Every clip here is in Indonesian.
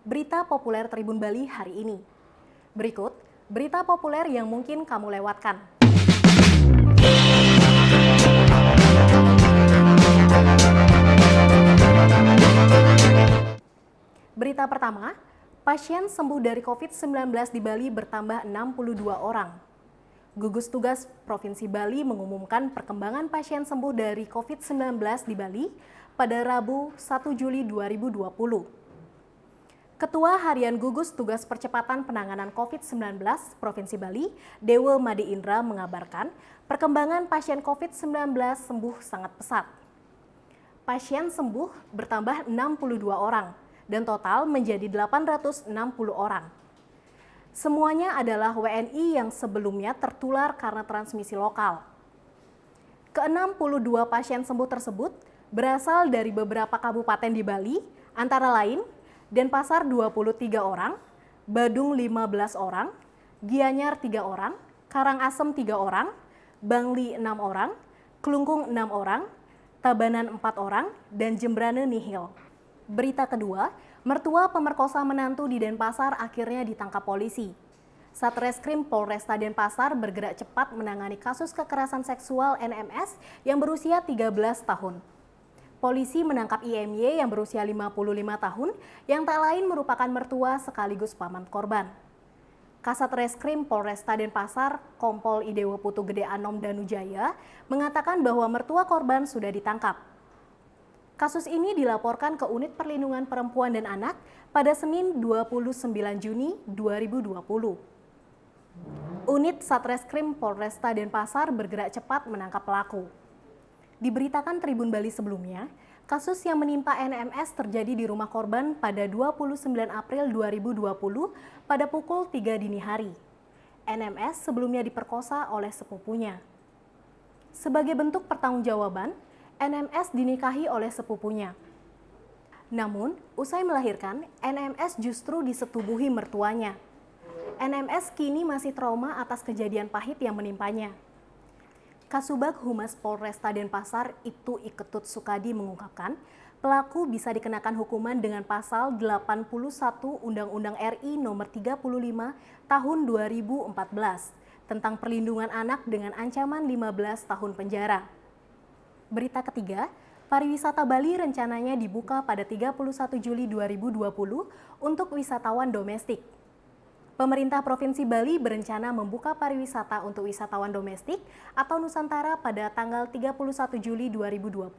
Berita populer Tribun Bali hari ini. Berikut berita populer yang mungkin kamu lewatkan. Berita pertama, pasien sembuh dari COVID-19 di Bali bertambah 62 orang. Gugus Tugas Provinsi Bali mengumumkan perkembangan pasien sembuh dari COVID-19 di Bali pada Rabu 1 Juli 2020. Ketua Harian Gugus Tugas Percepatan Penanganan COVID-19 Provinsi Bali, Dewa Made Indra mengabarkan perkembangan pasien COVID-19 sembuh sangat pesat. Pasien sembuh bertambah 62 orang dan total menjadi 860 orang. Semuanya adalah WNI yang sebelumnya tertular karena transmisi lokal. Ke-62 pasien sembuh tersebut berasal dari beberapa kabupaten di Bali, antara lain Denpasar 23 orang, Badung 15 orang, Gianyar 3 orang, Karangasem 3 orang, Bangli 6 orang, Klungkung 6 orang, Tabanan 4 orang, dan Jembrane nihil. Berita kedua, mertua pemerkosa menantu di Denpasar akhirnya ditangkap polisi. Satreskrim Polresta Denpasar bergerak cepat menangani kasus kekerasan seksual NMS yang berusia 13 tahun. Polisi menangkap IMY yang berusia 55 tahun yang tak lain merupakan mertua sekaligus paman korban. Kasat Reskrim Polresta Denpasar, Kompol Idewo Putu Gede Anom Danujaya, mengatakan bahwa mertua korban sudah ditangkap. Kasus ini dilaporkan ke Unit Perlindungan Perempuan dan Anak pada Senin 29 Juni 2020. Unit Satreskrim Polresta Denpasar bergerak cepat menangkap pelaku. Diberitakan Tribun Bali sebelumnya, kasus yang menimpa NMS terjadi di rumah korban pada 29 April 2020 pada pukul 3 dini hari. NMS sebelumnya diperkosa oleh sepupunya. Sebagai bentuk pertanggungjawaban, NMS dinikahi oleh sepupunya. Namun, usai melahirkan, NMS justru disetubuhi mertuanya. NMS kini masih trauma atas kejadian pahit yang menimpanya. Kasubag Humas Polresta Denpasar Ibtu Iketut Sukadi mengungkapkan, pelaku bisa dikenakan hukuman dengan pasal 81 Undang-Undang RI Nomor 35 Tahun 2014 tentang perlindungan anak dengan ancaman 15 tahun penjara. Berita ketiga, pariwisata Bali rencananya dibuka pada 31 Juli 2020 untuk wisatawan domestik. Pemerintah Provinsi Bali berencana membuka pariwisata untuk wisatawan domestik atau Nusantara pada tanggal 31 Juli 2020.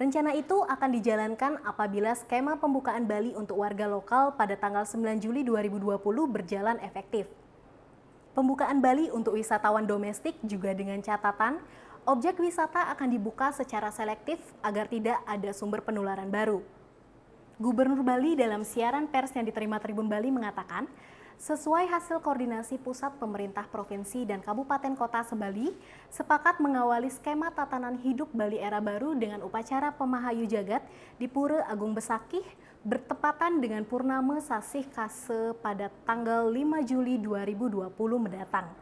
Rencana itu akan dijalankan apabila skema pembukaan Bali untuk warga lokal pada tanggal 9 Juli 2020 berjalan efektif. Pembukaan Bali untuk wisatawan domestik juga dengan catatan objek wisata akan dibuka secara selektif agar tidak ada sumber penularan baru. Gubernur Bali dalam siaran pers yang diterima Tribun Bali mengatakan, sesuai hasil koordinasi pusat pemerintah provinsi dan kabupaten kota se-Bali, sepakat mengawali skema tatanan hidup Bali era baru dengan upacara Pemahayu Jagat di Pura Agung Besakih bertepatan dengan Purnama Sasih Kase pada tanggal 5 Juli 2020 mendatang.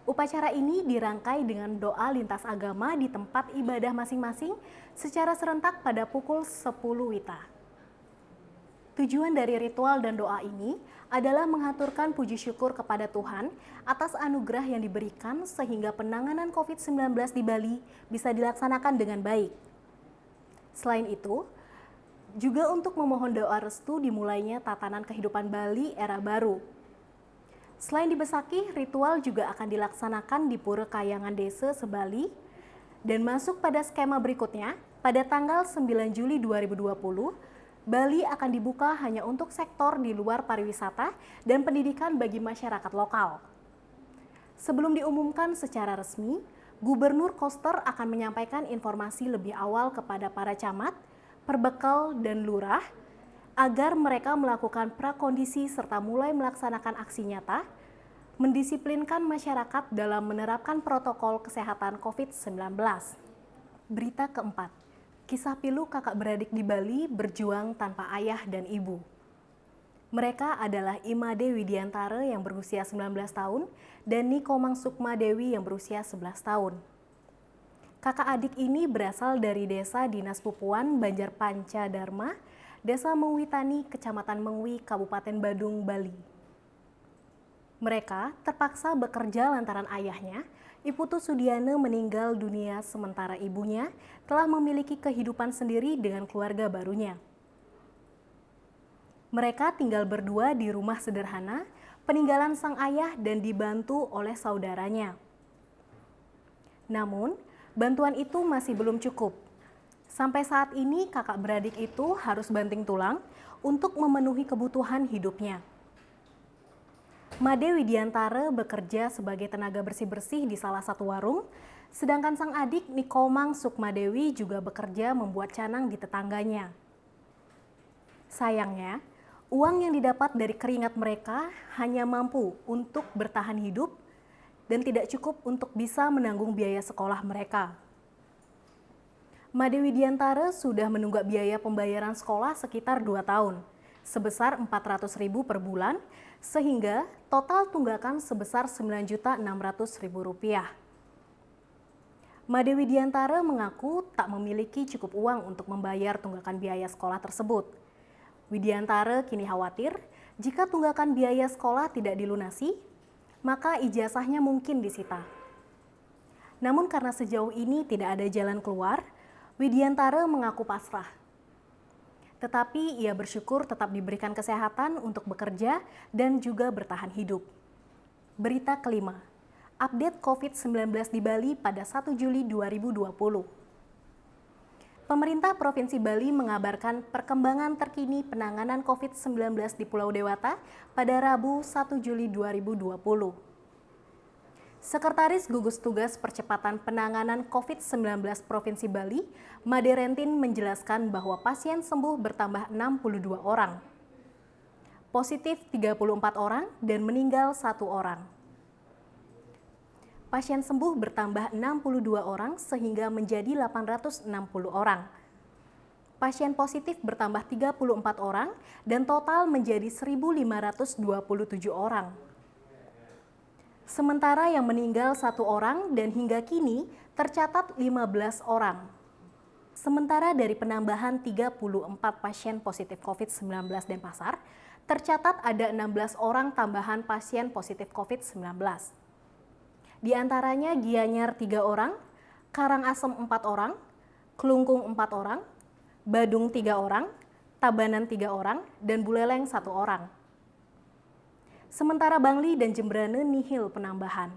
Upacara ini dirangkai dengan doa lintas agama di tempat ibadah masing-masing secara serentak pada pukul 10 WITA. Tujuan dari ritual dan doa ini adalah menghaturkan puji syukur kepada Tuhan atas anugerah yang diberikan sehingga penanganan COVID-19 di Bali bisa dilaksanakan dengan baik. Selain itu, juga untuk memohon doa restu dimulainya tatanan kehidupan Bali era baru. Selain di Besakih, ritual juga akan dilaksanakan di Pura Kayangan Desa se-Bali dan masuk pada skema berikutnya, pada tanggal 9 Juli 2020, Bali akan dibuka hanya untuk sektor di luar pariwisata dan pendidikan bagi masyarakat lokal. Sebelum diumumkan secara resmi, Gubernur Koster akan menyampaikan informasi lebih awal kepada para camat, perbekal, dan lurah, agar mereka melakukan prakondisi serta mulai melaksanakan aksi nyata, mendisiplinkan masyarakat dalam menerapkan protokol kesehatan COVID-19. Berita keempat, kisah pilu kakak beradik di Bali berjuang tanpa ayah dan ibu. Mereka adalah Ima Dewi Diantara yang berusia 19 tahun dan Nikomang Sukma Dewi yang berusia 11 tahun. Kakak adik ini berasal dari desa Dinas Pupuan, Banjar Panca Dharma, Desa Mengwitani, Kecamatan Mengwi, Kabupaten Badung, Bali. Mereka terpaksa bekerja lantaran ayahnya, Iputu Sudiana, meninggal dunia sementara ibunya telah memiliki kehidupan sendiri dengan keluarga barunya. Mereka tinggal berdua di rumah sederhana, peninggalan sang ayah dan dibantu oleh saudaranya. Namun, bantuan itu masih belum cukup. Sampai saat ini kakak beradik itu harus banting tulang untuk memenuhi kebutuhan hidupnya. Made Widiantara bekerja sebagai tenaga bersih-bersih di salah satu warung, sedangkan sang adik Nikomang Sukmadewi juga bekerja membuat canang di tetangganya. Sayangnya, uang yang didapat dari keringat mereka hanya mampu untuk bertahan hidup dan tidak cukup untuk bisa menanggung biaya sekolah mereka. Made Widiantara sudah menunggak biaya pembayaran sekolah sekitar 2 tahun, sebesar Rp400.000 per bulan, sehingga total tunggakan sebesar Rp9.600.000. Made Widiantara mengaku tak memiliki cukup uang untuk membayar tunggakan biaya sekolah tersebut. Widiantara kini khawatir jika tunggakan biaya sekolah tidak dilunasi, maka ijazahnya mungkin disita. Namun karena sejauh ini tidak ada jalan keluar, Widiantara mengaku pasrah. Tetapi ia bersyukur tetap diberikan kesehatan untuk bekerja dan juga bertahan hidup. Berita kelima, update COVID-19 di Bali pada 1 Juli 2020. Pemerintah Provinsi Bali mengabarkan perkembangan terkini penanganan COVID-19 di Pulau Dewata pada Rabu 1 Juli 2020. Sekretaris Gugus Tugas Percepatan Penanganan COVID-19 Provinsi Bali, Made Rentin, menjelaskan bahwa pasien sembuh bertambah 62 orang. Positif 34 orang dan meninggal 1 orang. Pasien sembuh bertambah 62 orang sehingga menjadi 860 orang. Pasien positif bertambah 34 orang dan total menjadi 1.527 orang. Sementara yang meninggal 1 orang dan hingga kini tercatat 15 orang. Sementara dari penambahan 34 pasien positif COVID-19 Denpasar, tercatat ada 16 orang tambahan pasien positif COVID-19. Di antaranya Gianyar 3 orang, Karangasem 4 orang, Klungkung 4 orang, Badung 3 orang, Tabanan 3 orang, dan Buleleng 1 orang. Sementara Bangli dan Jembrane nihil penambahan.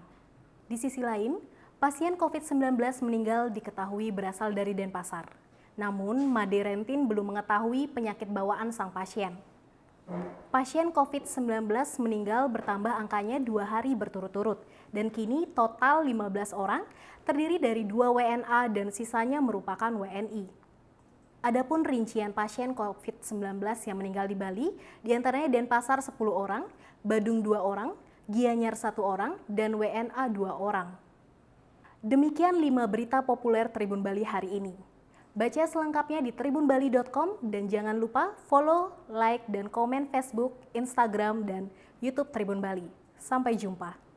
Di sisi lain, pasien COVID-19 meninggal diketahui berasal dari Denpasar. Namun, Made Rentin belum mengetahui penyakit bawaan sang pasien. Pasien COVID-19 meninggal bertambah angkanya 2 hari berturut-turut dan kini total 15 orang terdiri dari 2 WNA dan sisanya merupakan WNI. Adapun rincian pasien COVID-19 yang meninggal di Bali, diantaranya Denpasar 10 orang, Badung 2 orang, Gianyar 1 orang, dan WNA 2 orang. Demikian 5 berita populer Tribun Bali hari ini. Baca selengkapnya di tribunbali.com dan jangan lupa follow, like, dan komen Facebook, Instagram, dan YouTube Tribun Bali. Sampai jumpa.